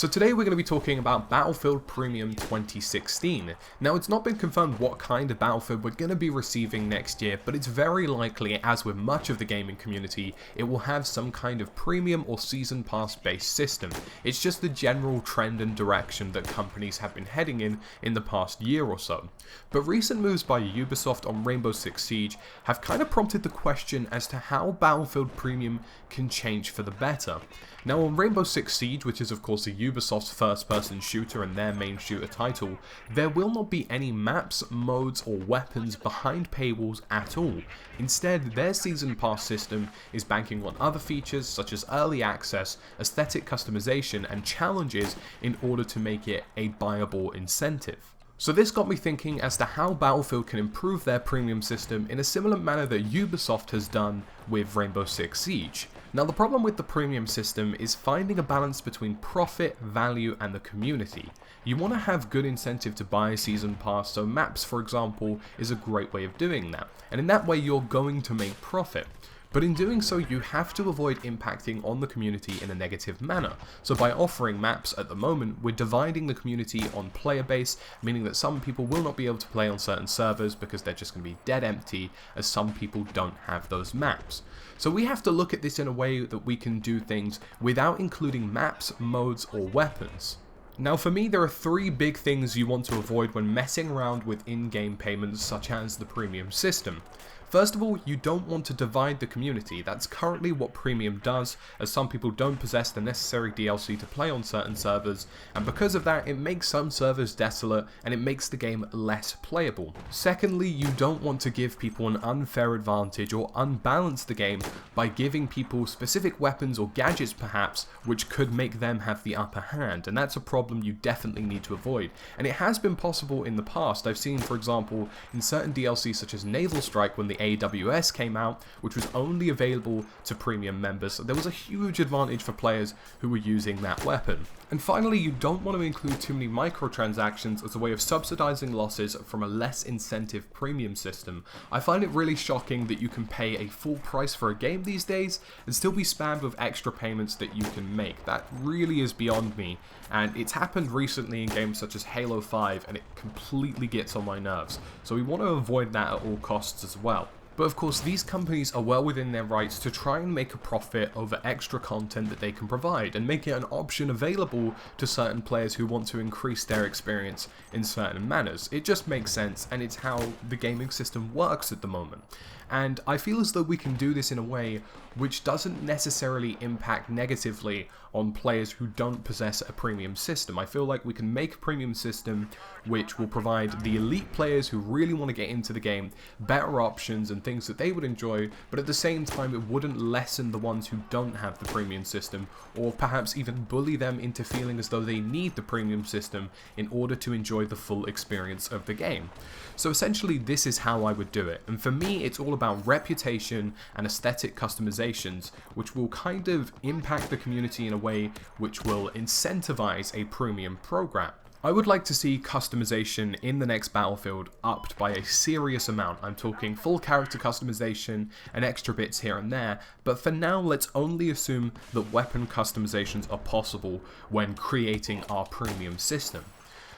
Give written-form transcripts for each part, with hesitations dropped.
So today we're going to be talking about Battlefield Premium 2016. Now it's not been confirmed what kind of Battlefield we're going to be receiving next year, but it's very likely, as with much of the gaming community, it will have some kind of premium or season pass based system. It's just the general trend and direction that companies have been heading in the past year or so. But recent moves by Ubisoft on Rainbow Six Siege have kind of prompted the question as to how Battlefield Premium can change for the better. Now on Rainbow Six Siege, which is of course Ubisoft's first-person shooter and their main shooter title, there will not be any maps, modes or weapons behind paywalls at all. Instead, their season pass system is banking on other features such as early access, aesthetic customization and challenges in order to make it a buyable incentive. So this got me thinking as to how Battlefield can improve their premium system in a similar manner that Ubisoft has done with Rainbow Six Siege. Now the problem with the premium system is finding a balance between profit, value and the community. You want to have good incentive to buy a season pass, so maps for example is a great way of doing that, and in that way you're going to make profit. But in doing so, you have to avoid impacting on the community in a negative manner. So by offering maps at the moment, we're dividing the community on player base, meaning that some people will not be able to play on certain servers because they're just going to be dead empty, as some people don't have those maps. So we have to look at this in a way that we can do things without including maps, modes, or weapons. Now for me, there are three big things you want to avoid when messing around with in-game payments such as the premium system. First of all, you don't want to divide the community. That's currently what Premium does, as some people don't possess the necessary DLC to play on certain servers, and because of that, it makes some servers desolate and it makes the game less playable. Secondly, you don't want to give people an unfair advantage or unbalance the game by giving people specific weapons or gadgets perhaps, which could make them have the upper hand, and that's a problem you definitely need to avoid. And it has been possible in the past. I've seen, for example, in certain DLC such as Naval Strike when the AWS came out, which was only available to premium members, there was a huge advantage for players who were using that weapon. And finally, you don't want to include too many microtransactions as a way of subsidizing losses from a less incentive premium system. I find it really shocking that you can pay a full price for a game these days and still be spammed with extra payments that you can make. That really is beyond me, and it's happened recently in games such as Halo 5 and it completely gets on my nerves. So we want to avoid that at all costs as well. But of course, these companies are well within their rights to try and make a profit over extra content that they can provide and make it an option available to certain players who want to increase their experience in certain manners. It just makes sense, and it's how the gaming system works at the moment. And I feel as though we can do this in a way which doesn't necessarily impact negatively on players who don't possess a premium system. I feel like we can make a premium system which will provide the elite players who really want to get into the game better options and things that they would enjoy, but at the same time it wouldn't lessen the ones who don't have the premium system, or perhaps even bully them into feeling as though they need the premium system in order to enjoy the full experience of the game. So essentially this is how I would do it, and for me it's all about reputation and aesthetic customizations, which will kind of impact the community in a way which will incentivize a premium program. I would like to see customization in the next Battlefield upped by a serious amount. I'm talking full character customization and extra bits here and there, but for now let's only assume that weapon customizations are possible when creating our premium system.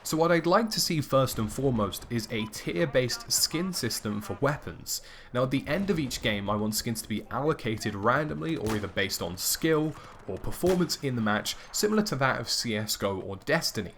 So what I'd like to see first and foremost is a tier-based skin system for weapons. Now at the end of each game I want skins to be allocated randomly or either based on skill or performance in the match, similar to that of CSGO or Destiny.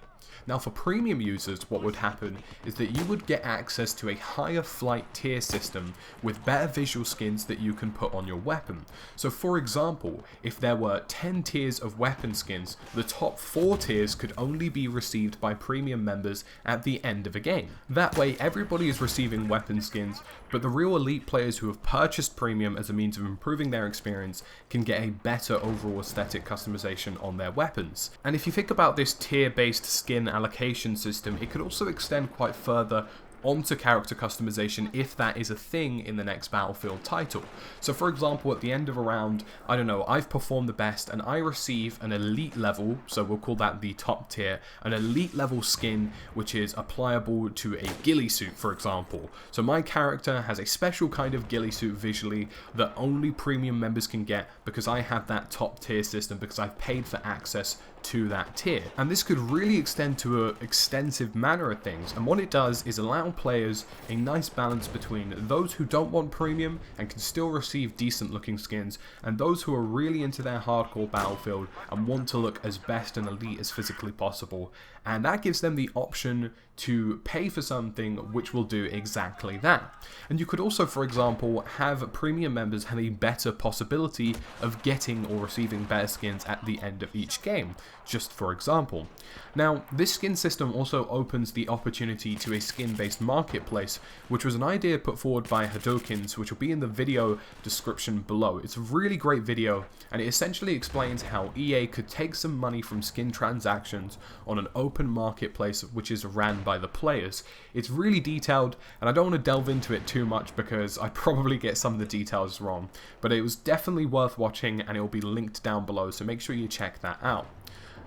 Now for premium users, what would happen is that you would get access to a higher flight tier system with better visual skins that you can put on your weapon. So for example, if there were 10 tiers of weapon skins, the top 4 tiers could only be received by premium members at the end of a game. That way everybody is receiving weapon skins, but the real elite players who have purchased premium as a means of improving their experience can get a better overall aesthetic customization on their weapons. And if you think about this tier-based skin allocation system, it could also extend quite further onto character customization if that is a thing in the next Battlefield title. So for example, at the end of a round, I don't know, I've performed the best and I receive an elite level, so we'll call that the top tier, an elite level skin which is applicable to a ghillie suit, for example. So my character has a special kind of ghillie suit visually that only premium members can get because I have that top tier system, because I've paid for access to that tier. And this could really extend to an extensive manner of things, and what it does is allow players a nice balance between those who don't want premium and can still receive decent looking skins, and those who are really into their hardcore battlefield and want to look as best and elite as physically possible. And that gives them the option to pay for something which will do exactly that. And you could also, for example, have premium members have a better possibility of getting or receiving better skins at the end of each game, just for example. Now, this skin system also opens the opportunity to a skin-based marketplace, which was an idea put forward by Hadoukenzzz, which will be in the video description below. It's a really great video, and it essentially explains how EA could take some money from skin transactions on an open marketplace which is ran by the players. It's really detailed, and I don't want to delve into it too much because I probably get some of the details wrong, but it was definitely worth watching, and it will be linked down below, so make sure you check that out.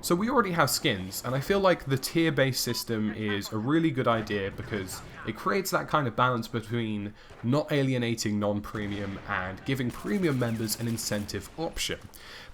So we already have skins, and I feel like the tier-based system is a really good idea because it creates that kind of balance between not alienating non-premium and giving premium members an incentive option.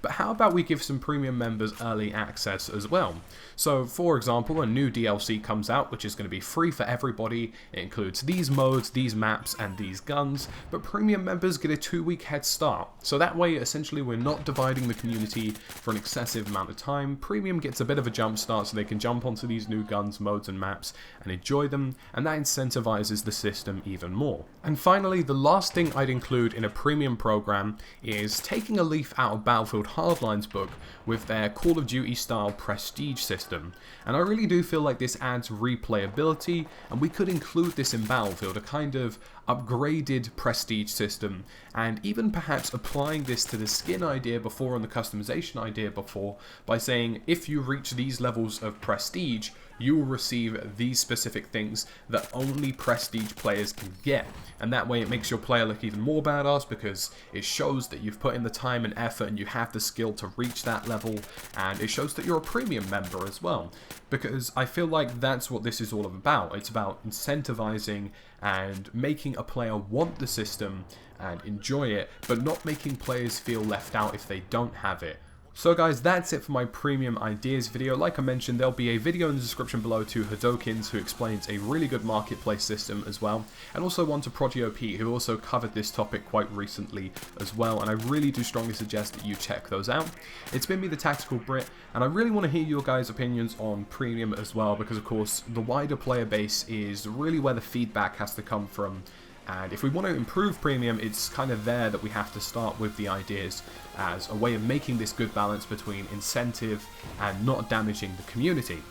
But how about we give some premium members early access as well? So for example, a new DLC comes out which is going to be free for everybody. It includes these modes, these maps and these guns, but premium members get a 2-week head start. So that way essentially we're not dividing the community for an excessive amount of time. Premium gets a bit of a jump start so they can jump onto these new guns, modes and maps and enjoy them, and that incentivizes the system even more. And finally, the last thing I'd include in a premium program is taking a leaf out of Battlefield Hardline's book with their Call of Duty style prestige system. And I really do feel like this adds replayability, and we could include this in Battlefield, a kind of upgraded prestige system, and even perhaps applying this to the skin idea before and the customization idea before by saying if you reach these levels of prestige, you will receive these specific things that only prestige players can get. And that way it makes your player look even more badass because it shows that you've put in the time and effort and you have the skill to reach that level, and it shows that you're a premium member as well. Because I feel like that's what this is all about. It's about incentivizing and making a player want the system and enjoy it, but not making players feel left out if they don't have it. So guys, that's it for my premium ideas video. Like I mentioned, there'll be a video in the description below to Hadoukenzzz, who explains a really good marketplace system as well, and also one to Prodigio Pete, who also covered this topic quite recently as well, and I really do strongly suggest that you check those out. It's been me, TheTacticalBrit, and I really want to hear your guys' opinions on premium as well, because of course the wider player base is really where the feedback has to come from. And if we want to improve premium, it's kind of there that we have to start with the ideas as a way of making this good balance between incentive and not damaging the community.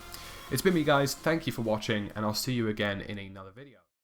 It's been me guys, thank you for watching, and I'll see you again in another video.